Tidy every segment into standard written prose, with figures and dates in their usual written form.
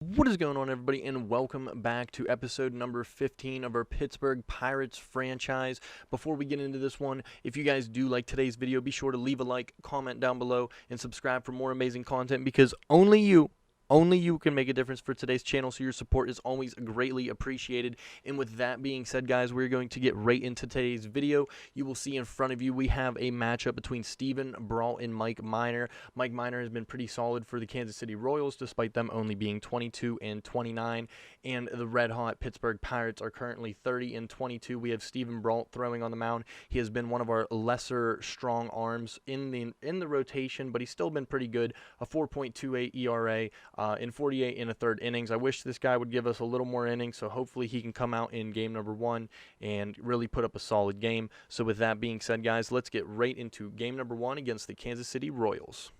What is going on, everybody, and welcome back to episode number 15 of our Pittsburgh Pirates franchise. Before we get into this one, if you guys do like today's video, be sure to leave a like, comment down below, and subscribe for more amazing content because only you can make a difference for today's channel, so your support is always greatly appreciated. And with that being said, guys, we're going to get right into today's video. You will see in front of you we have a matchup between Steven Brault and Mike Minor. Mike Minor has been pretty solid for the Kansas City Royals, despite them only being 22 and 29. And the red-hot Pittsburgh Pirates are currently 30 and 22. We have Steven Brault throwing on the mound. He has been one of our lesser strong arms in the rotation, but he's still been pretty good. A 4.28 ERA. In 48 and a third innings. I wish this guy would give us a little more innings, so hopefully he can come out in game number 1 and really put up a solid game. So with that being said, guys, let's get right into game number 1 against the Kansas City Royals.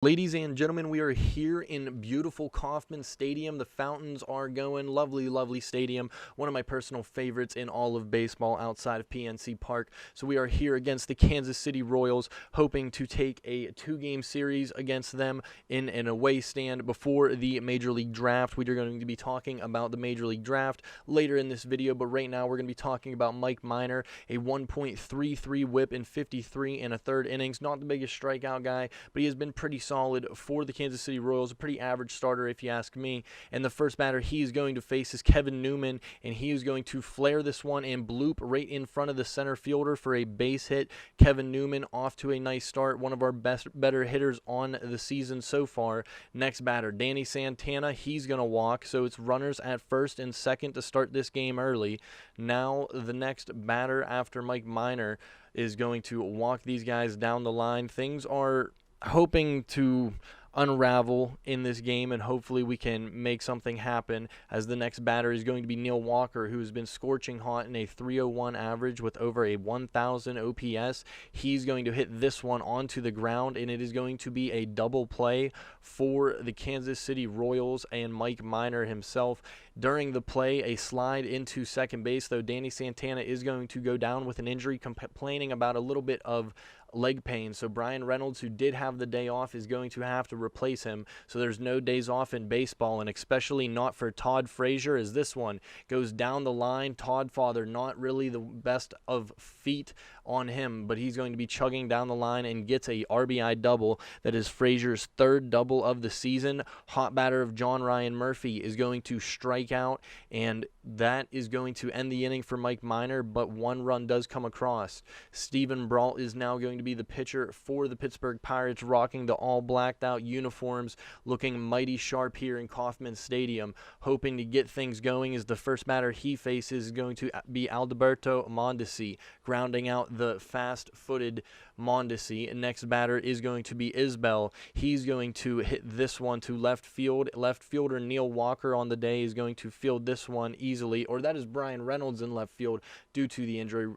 Ladies and gentlemen, we are here in beautiful Kauffman Stadium. The fountains are going. Lovely, lovely stadium. One of my personal favorites in all of baseball outside of PNC Park. So we are here against the Kansas City Royals, hoping to take a 2-game series against them in an away stand before the Major League Draft. We are going to be talking about the Major League Draft later in this video, but right now we're going to be talking about Mike Minor, a 1.33 whip in 53 and a third innings. Not the biggest strikeout guy, but he has been pretty solid for the Kansas City Royals, a pretty average starter if you ask me. And the first batter he is going to face is Kevin Newman, and he is going to flare this one and bloop right in front of the center fielder for a base hit. Kevin Newman off to a nice start, one of our better hitters on the season so far. Next batter, Danny Santana, he's going to walk, so it's runners at first and second to start this game early. Now the next batter after Mike Minor is going to walk these guys down the line. Things are hoping to unravel in this game, and hopefully we can make something happen, as the next batter is going to be Neil Walker, who has been scorching hot in a 301 average with over a 1,000 OPS. He's going to hit this one onto the ground, and it is going to be a double play for the Kansas City Royals and Mike Minor himself. During the play, a slide into second base, though Danny Santana is going to go down with an injury, complaining about a little bit of leg pain. So Brian Reynolds, who did have the day off, is going to have to replace him. So there's no days off in baseball, and especially not for Todd Frazier, as this one goes down the line. Todd Father, not really the best of feet on him, but he's going to be chugging down the line and gets a RBI double. That is Frazier's third double of the season. Hot batter of John Ryan Murphy is going to strike out, and that is going to end the inning for Mike Minor, but one run does come across. Steven Brault is now going to be the pitcher for the Pittsburgh Pirates, rocking the all blacked out uniforms, looking mighty sharp here in Kauffman Stadium, hoping to get things going, as the first batter he faces is going to be Alberto Mondesi, grounding out the fast-footed Mondesi. Next batter is going to be Isbell. He's going to hit this one to left field. Left fielder Neil Walker on the day is going to field this one easily, or that is Brian Reynolds in left field due to the injury.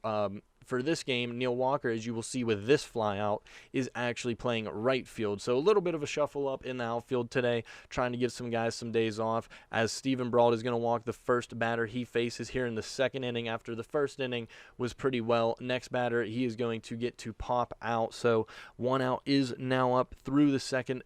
For this game, Neil Walker, as you will see with this flyout, is actually playing right field. So a little bit of a shuffle up in the outfield today, trying to give some guys some days off, as Steven Brault is going to walk the first batter he faces here in the second inning, after the first inning was pretty well. Next batter, he is going to get to pop out. So one out is now up through the second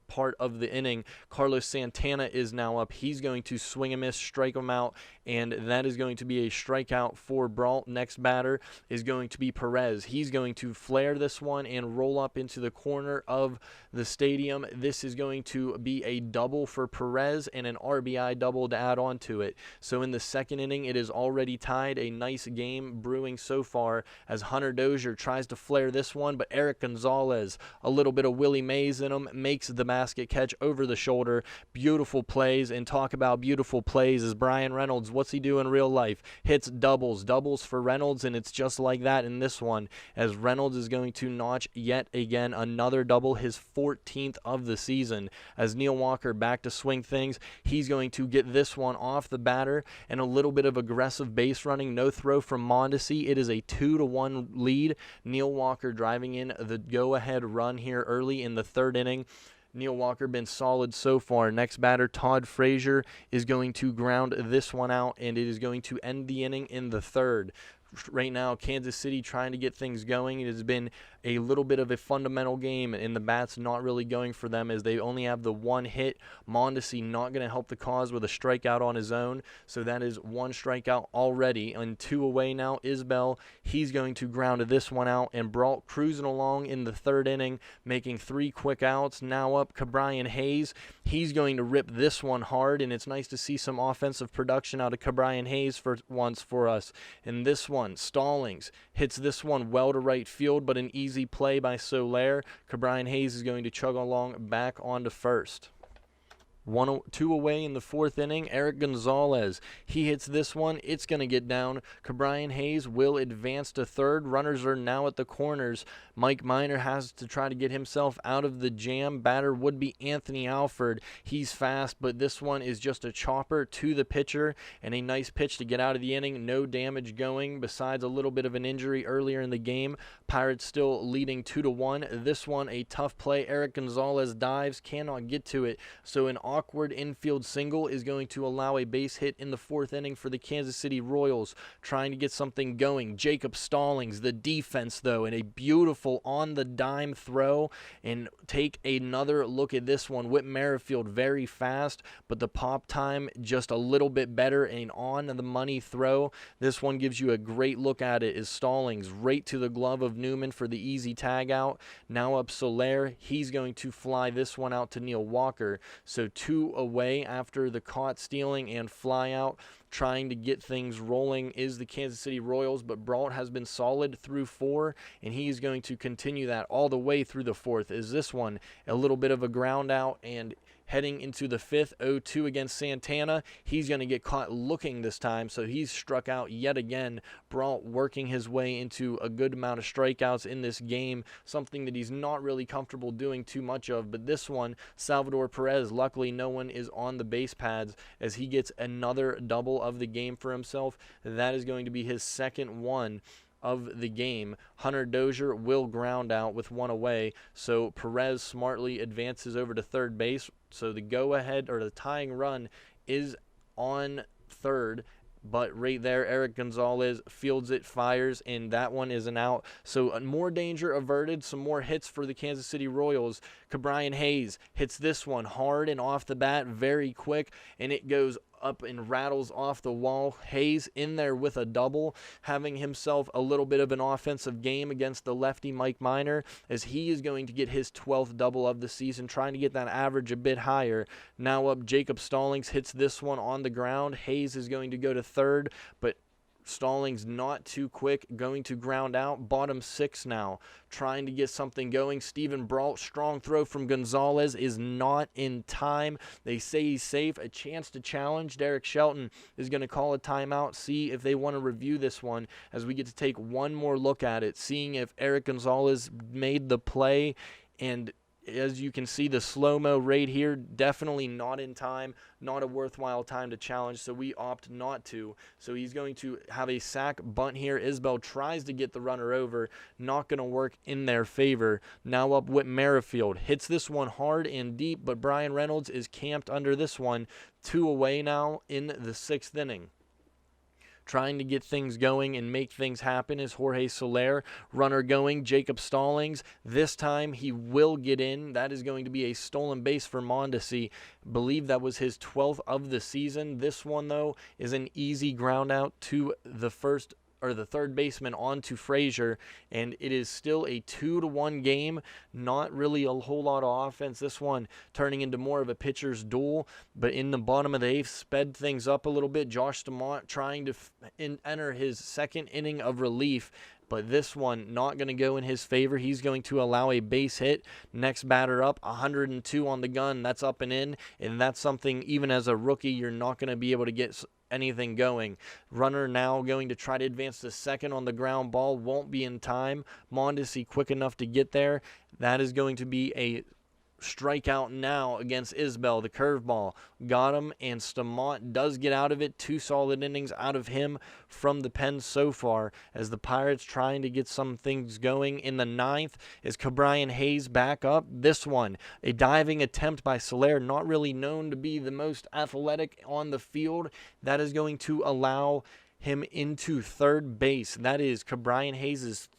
part of the inning. Carlos Santana is now up. He's going to swing and miss, strike him out, and that is going to be a strikeout for Brault. Next batter is going to be Perez. He's going to flare this one and roll up into the corner of the stadium. This is going to be a double for Perez and an RBI double to add on to it. So in the second inning, it is already tied. A nice game brewing so far, as Hunter Dozier tries to flare this one, but Eric Gonzalez, a little bit of Willie Mays in him, makes the basket catch over the shoulder. Beautiful plays, and talk about beautiful plays, as Brian Reynolds, what's he do in real life? Hits doubles for Reynolds, and it's just like that in this one, as Reynolds is going to notch yet again another double, his 14th of the season. As Neil Walker back to swing things, he's going to get this one off the batter, and a little bit of aggressive base running. No throw from Mondesi. It is a 2-1 lead. Neil Walker driving in the go-ahead run here early in the third inning. Neil Walker been solid so far. Next batter, Todd Frazier, is going to ground this one out, and it is going to end the inning in the third. Right now, Kansas City trying to get things going. It has been a little bit of a fundamental game, and the bats not really going for them as they only have the one hit. Mondesi not going to help the cause with a strikeout on his own, so that is one strikeout already. And 2 away now, Isbell, he's going to ground this one out, and Brault cruising along in the 3rd inning, making 3 quick outs. Now up, Ke'Bryan Hayes, he's going to rip this one hard, and it's nice to see some offensive production out of Ke'Bryan Hayes for once for us. And this one, Stallings hits this one well to right field, but an easy play by Soler. Ke'Bryan Hayes is going to chug along back onto first. 2 away in the 4th inning, Eric Gonzalez, he hits this one, it's going to get down. Ke'Bryan Hayes will advance to 3rd. Runners are now at the corners. Mike Minor has to try to get himself out of the jam. Batter would be Anthony Alford. He's fast, but this one is just a chopper to the pitcher, and a nice pitch to get out of the inning. No damage going besides a little bit of an injury earlier in the game. Pirates still leading 2-1. This one, a tough play. Eric Gonzalez dives, cannot get to it, so an awkward infield single is going to allow a base hit in the 4th inning for the Kansas City Royals, trying to get something going. Jacob Stallings, the defense though, and a beautiful on the dime throw. And take another look at this one. Whit Merrifield very fast, but the pop time just a little bit better, and on the money throw. This one gives you a great look at it is Stallings right to the glove of Newman for the easy tag out. Now up Soler, he's going to fly this one out to Neil Walker. So 2 away after the caught stealing and fly out. Trying to get things rolling is the Kansas City Royals, but Brault has been solid through 4, and he's going to continue that all the way through the 4th. Is this one a little bit of a ground out, and heading into the 5th, 0-2 against Santana. He's going to get caught looking this time, so he's struck out yet again. Brault working his way into a good amount of strikeouts in this game, something that he's not really comfortable doing too much of. But this one, Salvador Perez, luckily no one is on the base pads as he gets another double of the game for himself. That is going to be his 2nd one of the game. Hunter Dozier will ground out with 1 away, so Perez smartly advances over to 3rd base. So the go-ahead or the tying run is on 3rd, but right there, Eric Gonzalez fields it, fires, and that one is an out. So more danger averted, some more hits for the Kansas City Royals. Ke'Bryan Hayes hits this one hard and off the bat, very quick, and it goes up and rattles off the wall. Hayes in there with a double, having himself a little bit of an offensive game against the lefty Mike Minor, as he is going to get his 12th double of the season, trying to get that average a bit higher. Now up, Jacob Stallings hits this one on the ground. Hayes is going to go to 3rd, but Stallings not too quick, going to ground out. Bottom 6 now, trying to get something going. Steven Brault, strong throw from Gonzalez is not in time. They say he's safe, a chance to challenge. Derek Shelton is going to call a timeout, see if they want to review this one, as we get to take one more look at it, seeing if Eric Gonzalez made the play. And as you can see, the slow-mo right here, definitely not in time, not a worthwhile time to challenge, so we opt not to. So he's going to have a sack bunt here. Isbell tries to get the runner over, not going to work in their favor. Now up Whit Merrifield, hits this one hard and deep, but Brian Reynolds is camped under this one. 2 away now in the 6th inning. Trying to get things going and make things happen is Jorge Soler. Runner going, Jacob Stallings. This time he will get in. That is going to be a stolen base for Mondesi. Believe that was his 12th of the season. This one, though, is an easy ground out to the 3rd baseman onto Frazier, and it is still a 2-1 game. Not really a whole lot of offense. This one turning into more of a pitcher's duel, but in the bottom of the 8th, sped things up a little bit. Josh DeMont trying to enter his 2nd inning of relief, but this one not going to go in his favor. He's going to allow a base hit. Next batter up, 102 on the gun. That's up and in, and that's something even as a rookie you're not going to be able to get anything going. Runner now going to try to advance to 2nd on the ground ball. Won't be in time. Mondesi quick enough to get there. That is going to be a strikeout now against Isbell. The curveball got him, and Stamont does get out of it. 2 solid innings out of him from the pen so far, as the Pirates trying to get some things going. In the 9th is Ke'Bryan Hayes back up. This one, a diving attempt by Soler, not really known to be the most athletic on the field. That is going to allow him into third base. That is Brian Hayes'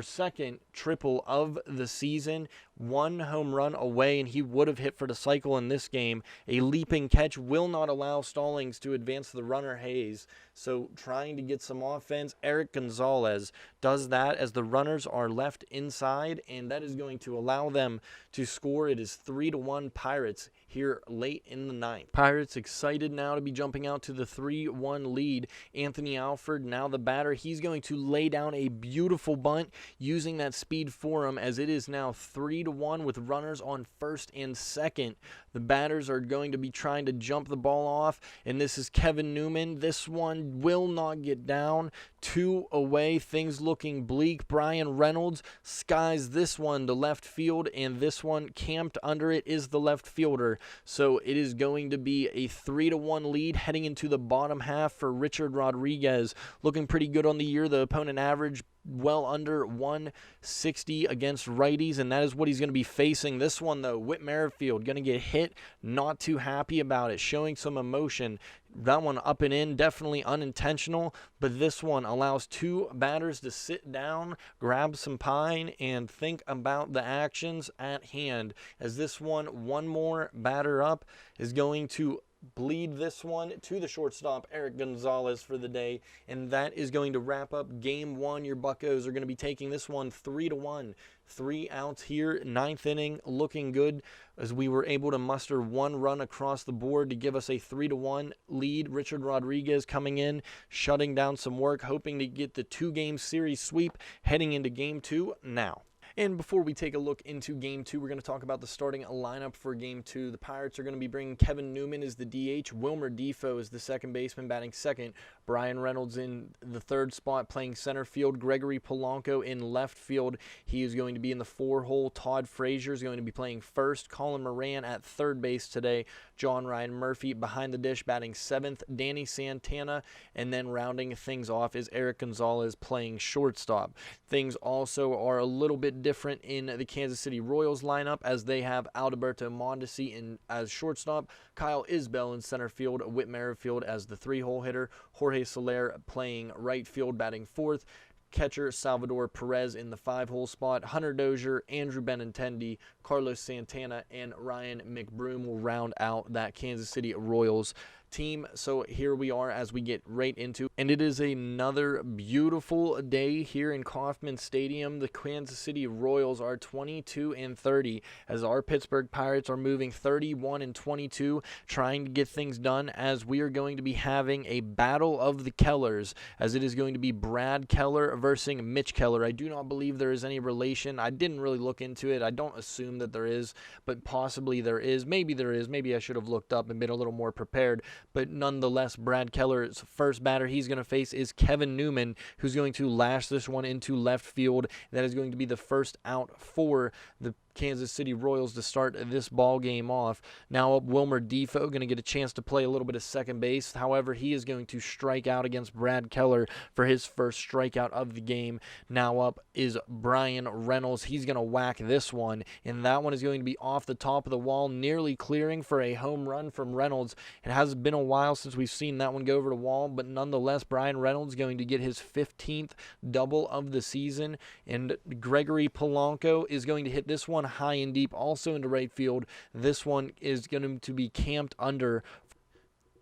second triple of the season. 1 home run away, and he would have hit for the cycle in this game. A leaping catch will not allow Stallings to advance the runner Hayes. So trying to get some offense, Eric Gonzalez does that as the runners are left inside, and that is going to allow them to score. It is 3-1 Pirates here late in the ninth. Pirates excited now to be jumping out to the 3-1 lead. Anthony Alford, now the batter, he's going to lay down a beautiful bunt using that speed for him, as it is now 3-1 with runners on first and second. The batters are going to be trying to jump the ball off, and this is Kevin Newman. This one will not get down. 2 away, things looking bleak. Brian Reynolds skies this one to left field, and this one camped under it is the left fielder. So it is going to be a 3-1 lead heading into the bottom half for Richard Rodriguez. Looking pretty good on the year. The opponent average well under 160 against righties, and that is what he's going to be facing. This one, though, Whit Merrifield going to get hit. Not too happy about it, showing some emotion. That one up and in, definitely unintentional, but this one allows 2 batters to sit down, grab some pine, and think about the actions at hand. As this one more batter up is going to bleed this one to the shortstop, Eric Gonzalez, for the day, and that is going to wrap up game 1. Your Buccos are going to be taking this one 3-1. 3 outs here, 9th inning, looking good as we were able to muster 1 run across the board to give us a 3-1 lead. Richard Rodriguez coming in, shutting down some work, hoping to get the 2-game series sweep heading into game 2 now. And before we take a look into Game 2, we're going to talk about the starting lineup for Game 2. The Pirates are going to be bringing Kevin Newman as the DH, Wilmer Defoe as the second baseman batting second, Brian Reynolds in the third spot playing center field, Gregory Polanco in left field. He is going to be in the 4-hole. Todd Frazier is going to be playing first, Colin Moran at third base today, John Ryan Murphy behind the dish batting seventh, Danny Santana, and then rounding things off is Eric Gonzalez playing shortstop. Things also are a little bit different in the Kansas City Royals lineup, as they have Alberto Mondesi as shortstop, Kyle Isbell in center field, Whit Merrifield as the 3-hole hitter, Jorge Soler playing right field batting fourth, catcher Salvador Perez in the 5-hole spot, Hunter Dozier, Andrew Benintendi, Carlos Santana, and Ryan McBroom will round out that Kansas City Royals team. So here we are as we get right into, and it is another beautiful day here in Kauffman Stadium. The Kansas City Royals are 22-30 as our Pittsburgh Pirates are moving 31-22, trying to get things done, as we are going to be having a battle of the Kellers, as it is going to be Brad Keller versus Mitch Keller. I do not believe there is any relation. I didn't really look into it. I don't assume that there is, but possibly there is. Maybe there is. Maybe I should have looked up and been a little more prepared. But nonetheless, Brad Keller's first batter he's going to face is Kevin Newman, who's going to lash this one into left field. That is going to be the first out for the Kansas City Royals to start this ball game off. Now up, Wilmer Defoe going to get a chance to play a little bit of second base. However, he is going to strike out against Brad Keller for his first strikeout of the game. Now up is Brian Reynolds. He's going to whack this one, and that one is going to be off the top of the wall, nearly clearing for a home run from Reynolds. It has been a while since we've seen that one go over the wall, but nonetheless, Brian Reynolds going to get his 15th double of the season, and Gregory Polanco is going to hit this one high and deep, also into right field. This one is going to be camped under.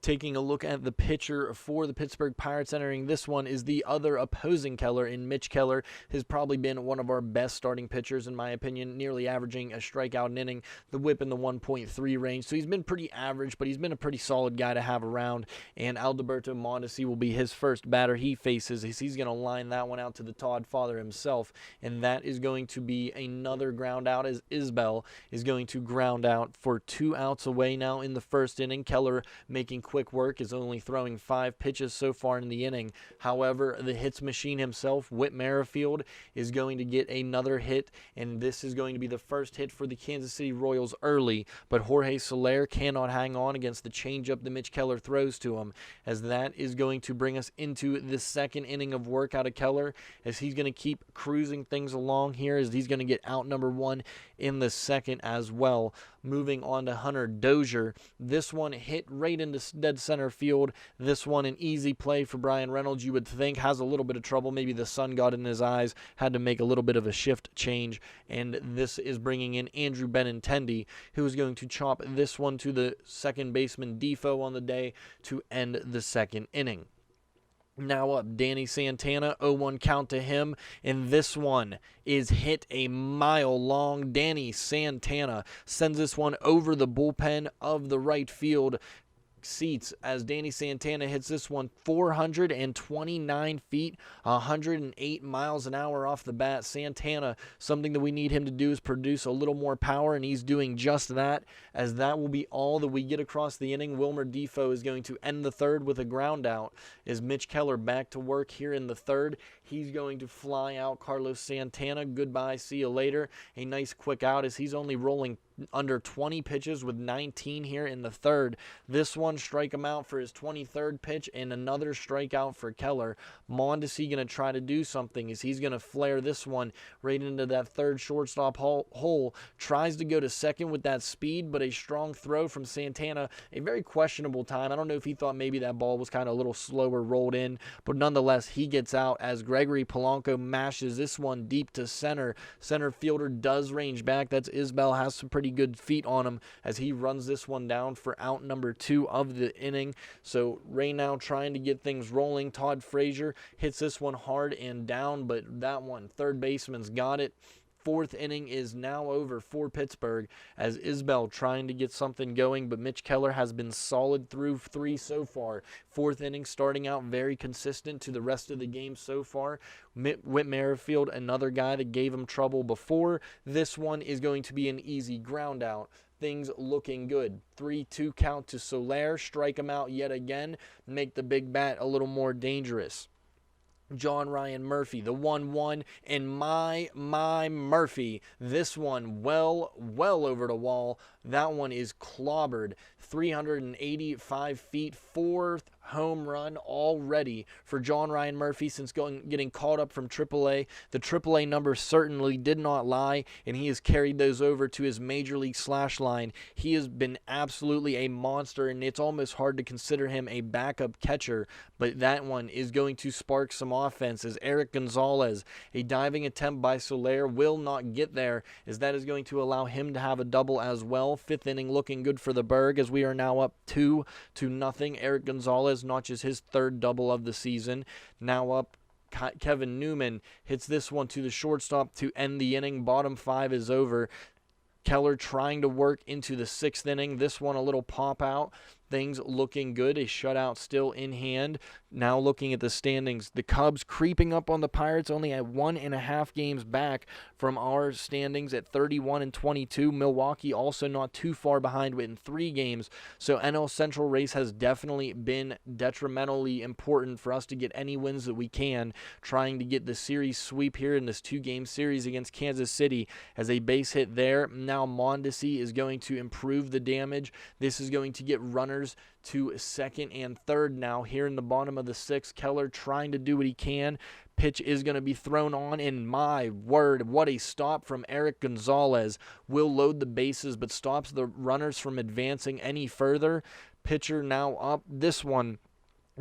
Taking a look at the pitcher for the Pittsburgh Pirates entering this one is the other opposing Keller in Mitch Keller. Has probably been one of our best starting pitchers, in my opinion, nearly averaging a strikeout an inning, the whip in the 1.3 range. So he's been pretty average, but he's been a pretty solid guy to have around. And Alberto Mondesi will be his first batter he faces. He's going to line that one out to the Todd father himself, and that is going to be another ground out, as Isbell is going to ground out for 2 outs away now in the first inning. Keller making quick work, is only throwing 5 pitches so far in the inning. However, the hits machine himself, Whit Merrifield, is going to get another hit, and this is going to be the first hit for the Kansas City Royals early, but Jorge Soler cannot hang on against the changeup that Mitch Keller throws to him, as that is going to bring us into the second inning of work out of Keller, as he's going to keep cruising things along here, as he's going to get out number 1 in the second as well. Moving on to Hunter Dozier. This one hit right into dead center field. This one an easy play for Bryan Reynolds. You would think has a little bit of trouble. Maybe the sun got in his eyes, had to make a little bit of a shift change. And this is bringing in Andrew Benintendi, who is going to chop this one to the second baseman Defoe on the day to end the second inning. Now up, Danny Santana, 0-1 count to him, and this one is hit a mile long. Danny Santana sends this one over the bullpen of the right field seats as Danny Santana hits this one 429 feet, 108 miles an hour off the bat. Santana, something that we need him to do is produce a little more power, and he's doing just that, as that will be all that we get across the inning. Wilmer Defoe is going to end the third with a ground out. Is Mitch Keller back to work here in the third? He's going to fly out Carlos Santana. Goodbye, see you later. A nice quick out as he's only rolling under 20 pitches with 19 here in the third. This one, strike him out for his 23rd pitch, and another strikeout for Keller. Mondesi going to try to do something as he's going to flare this one right into that third shortstop hole. Tries to go to second with that speed, but a strong throw from Santana. A very questionable time. I don't know if he thought maybe that ball was kind of a little slower rolled in, but nonetheless, he gets out as Gregory Polanco mashes this one deep to center. Center fielder does range back. That's Isbell, has some pretty good feet on him as he runs this one down for out number 2 of the inning. So Ray now trying to get things rolling. Todd Frazier hits this one hard and down, but that one, third baseman's got it. Fourth inning is now over for Pittsburgh as Isbell trying to get something going, but Mitch Keller has been solid through 3 so far. Fourth inning starting out very consistent to the rest of the game so far. Whit Merrifield, another guy that gave him trouble before. This one is going to be an easy ground out. Things looking good. 3-2 count to Soler. Strike him out yet again. Make the big bat a little more dangerous. John Ryan Murphy, the 1-1, and my Murphy, this one well over the wall. That one is clobbered. 385 feet, 4th home run already for John Ryan Murphy since getting called up from AAA. The AAA numbers certainly did not lie, and he has carried those over to his Major League slash line. He has been absolutely a monster, and it's almost hard to consider him a backup catcher, but that one is going to spark some offense as Eric Gonzalez, a diving attempt by Soler, will not get there, as that is going to allow him to have a double as well. 5th inning looking good for the Berg as we are now up 2-0. Eric Gonzalez notches his 3rd double of the season. Now up, Kevin Newman hits this one to the shortstop to end the inning. Bottom 5 is over. Keller trying to work into the 6th inning. This one a little pop out. Things looking good. A shutout still in hand. Now looking at the standings, the Cubs creeping up on the Pirates, only at 1.5 games back from our standings at 31-22. Milwaukee also not too far behind in 3 games. So NL Central race has definitely been detrimentally important for us to get any wins that we can, trying to get the series sweep here in this 2-game series against Kansas City as a base hit there. Now Mondesi is going to improve the damage. This is going to get runners to 2nd and 3rd now here in the bottom of the 6th. Keller trying to do what he can. Pitch is going to be thrown on, and my word, what a stop from Eric Gonzalez. Will load the bases but stops the runners from advancing any further. Pitcher now up. This one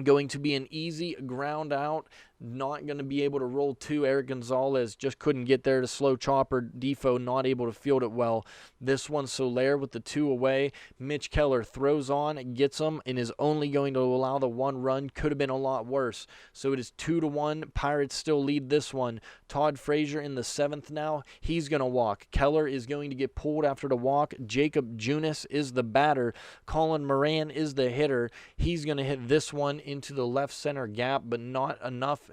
going to be an easy ground out. Not going to be able to roll 2. Eric Gonzalez just couldn't get there to slow chopper. Defoe not able to field it well. This one Soler with the 2 away. Mitch Keller throws on, gets him, and is only going to allow the 1 run. Could have been a lot worse. So it is 2-1. Pirates still lead this one. Todd Frazier in the 7th now. He's going to walk. Keller is going to get pulled after the walk. Jacob Junis is the batter. Colin Moran is the hitter. He's going to hit this one into the left center gap, but not enough.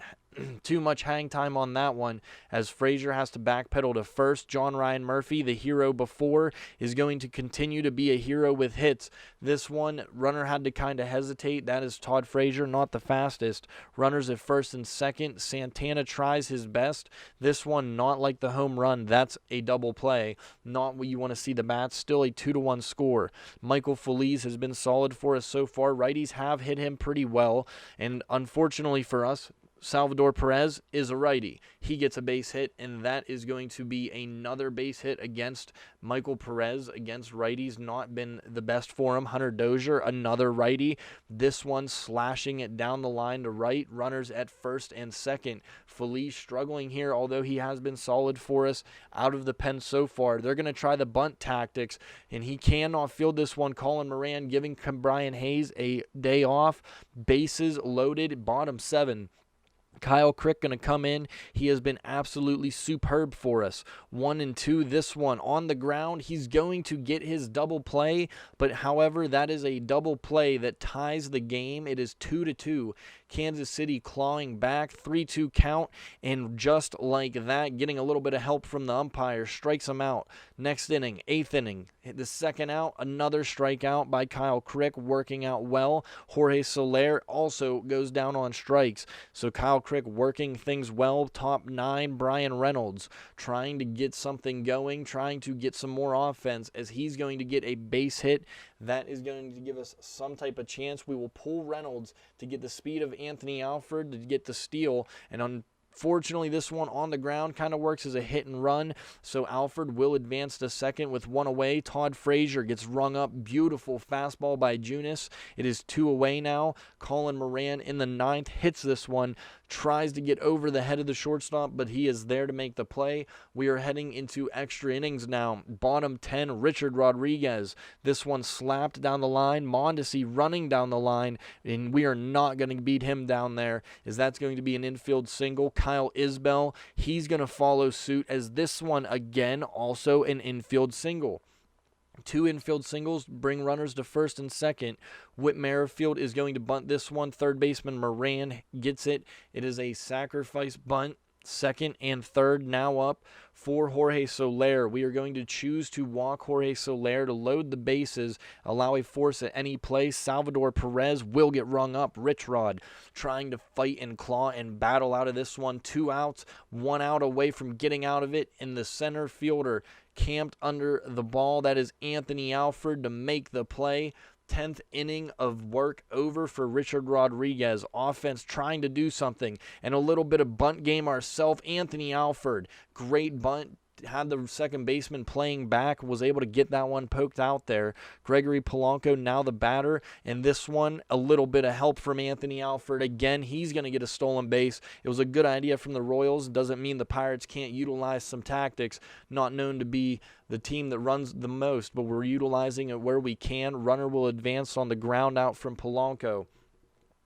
Too much hang time on that one as Frazier has to backpedal to first. John Ryan Murphy, the hero before, is going to continue to be a hero with hits. This one, runner had to kind of hesitate. That is Todd Frazier, not the fastest. Runners at 1st and 2nd. Santana tries his best. This one, not like the home run. That's a double play. Not what you want to see the bats. Still a 2-1 score. Michael Feliz has been solid for us so far. Righties have hit him pretty well, and unfortunately for us, Salvador Perez is a righty. He gets a base hit, and that is going to be another base hit against Michael Perez. Against righties, not been the best for him. Hunter Dozier, another righty. This one slashing it down the line to right. Runners at first and second. Felice struggling here, although he has been solid for us out of the pen so far. They're going to try the bunt tactics, and he cannot field this one. Colin Moran giving Brian Hayes a day off. Bases loaded, bottom 7. Kyle Crick going to come in. He has been absolutely superb for us. 1 and 2. This one on the ground. He's going to get his double play, but however, that is a double play that ties the game. It is 2-2. Kansas City clawing back, 3-2 count, and just like that, getting a little bit of help from the umpire, strikes him out. Next inning, 8th inning, the second out, another strikeout by Kyle Crick, working out well. Jorge Soler also goes down on strikes, so Kyle Crick working things well. Top 9, Brian Reynolds trying to get something going, trying to get some more offense, as he's going to get a base hit. That is going to give us some type of chance. We will pull Reynolds to get the speed of Anthony Alford to get the steal, and unfortunately, this one on the ground kind of works as a hit and run, so Alford will advance to second with 1 away. Todd Frazier gets rung up. Beautiful fastball by Junis. It is 2 away now. Colin Moran in the 9th hits this one, tries to get over the head of the shortstop, but he is there to make the play. We are heading into extra innings now. Bottom 10, Richard Rodriguez. This one slapped down the line. Mondesi running down the line, and we are not going to beat him down there, as that's going to be an infield single. Kyle Isbell, he's going to follow suit, as this one again also an infield single. 2 infield singles bring runners to first and second. Whit Merrifield is going to bunt this one. Third baseman Moran gets it. It is a sacrifice bunt. Second and third now up for Jorge Soler. We are going to choose to walk Jorge Soler to load the bases, allow a force at any place. Salvador Perez will get rung up. Rich Rod trying to fight and claw and battle out of this one. 2 outs, 1 out away from getting out of it, and the center fielder camped under the ball. That is Anthony Alford to make the play. 10th inning of work over for Richard Rodriguez. Offense trying to do something, and a little bit of bunt game ourselves. Anthony Alford, great bunt. Had the second baseman playing back, was able to get that one poked out there. Gregory Polanco now the batter, and this one, a little bit of help from Anthony Alford. Again, he's going to get a stolen base. It was a good idea from the Royals. Doesn't mean the Pirates can't utilize some tactics. Not known to be the team that runs the most, but we're utilizing it where we can. Runner will advance on the ground out from Polanco.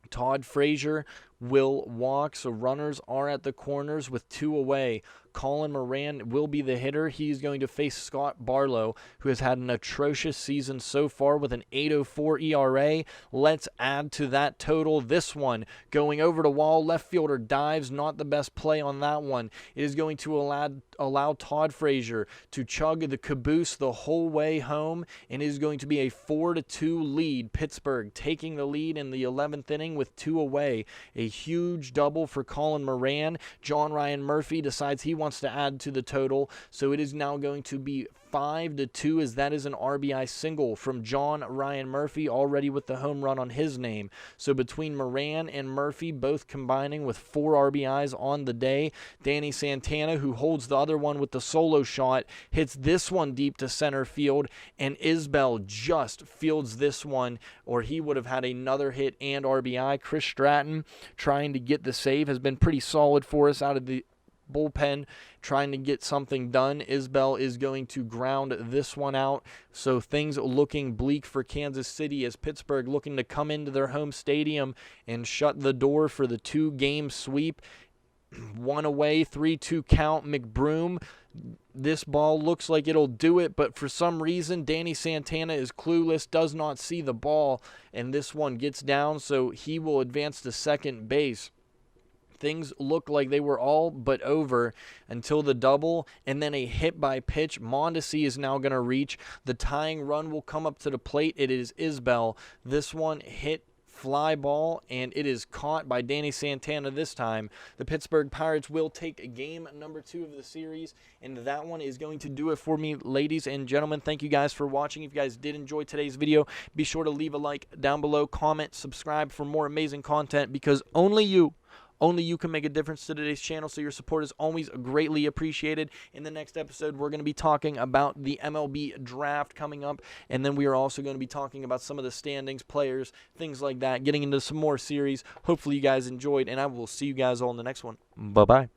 Todd Frazier will walk, so runners are at the corners with 2 away. Colin Moran will be the hitter. He's going to face Scott Barlow, who has had an atrocious season so far with an 8.04 ERA. Let's add to that total. This one going over the wall. Left fielder dives. Not the best play on that one. It is going to allow Todd Frazier to chug the caboose the whole way home, and it is going to be a 4-2 lead. Pittsburgh taking the lead in the 11th inning with 2 away. A huge double for Colin Moran. John Ryan Murphy decides he wants to add to the total, so it is now going to be 5-2, as that is an RBI single from John Ryan Murphy, already with the home run on his name. So between Moran and Murphy, both combining with 4 RBIs on the day. Danny Santana, who holds the other one with the solo shot, hits this one deep to center field, and Isbell just fields this one, or he would have had another hit and RBI. Chris Stratton trying to get the save, has been pretty solid for us out of the bullpen, trying to get something done. Isbell is going to ground this one out, so things looking bleak for Kansas City, as Pittsburgh looking to come into their home stadium and shut the door for the 2-game sweep. 1 away, 3-2 count. McBroom, this ball looks like it'll do it, but for some reason Danny Santana is clueless, does not see the ball, and this one gets down, so he will advance to second base. Things look like they were all but over until the double, and then a hit by pitch. Mondesi is now going to reach. The tying run will come up to the plate. It is Isbell. This one hit fly ball, and it is caught by Danny Santana this time. The Pittsburgh Pirates will take game number 2 of the series, and that one is going to do it for me, ladies and gentlemen. Thank you guys for watching. If you guys did enjoy today's video, be sure to leave a like down below, comment, subscribe for more amazing content, because only you Only you can make a difference to today's channel, so your support is always greatly appreciated. In the next episode, we're going to be talking about the MLB draft coming up, and then we are also going to be talking about some of the standings, players, things like that, getting into some more series. Hopefully you guys enjoyed, and I will see you guys all in the next one. Bye-bye.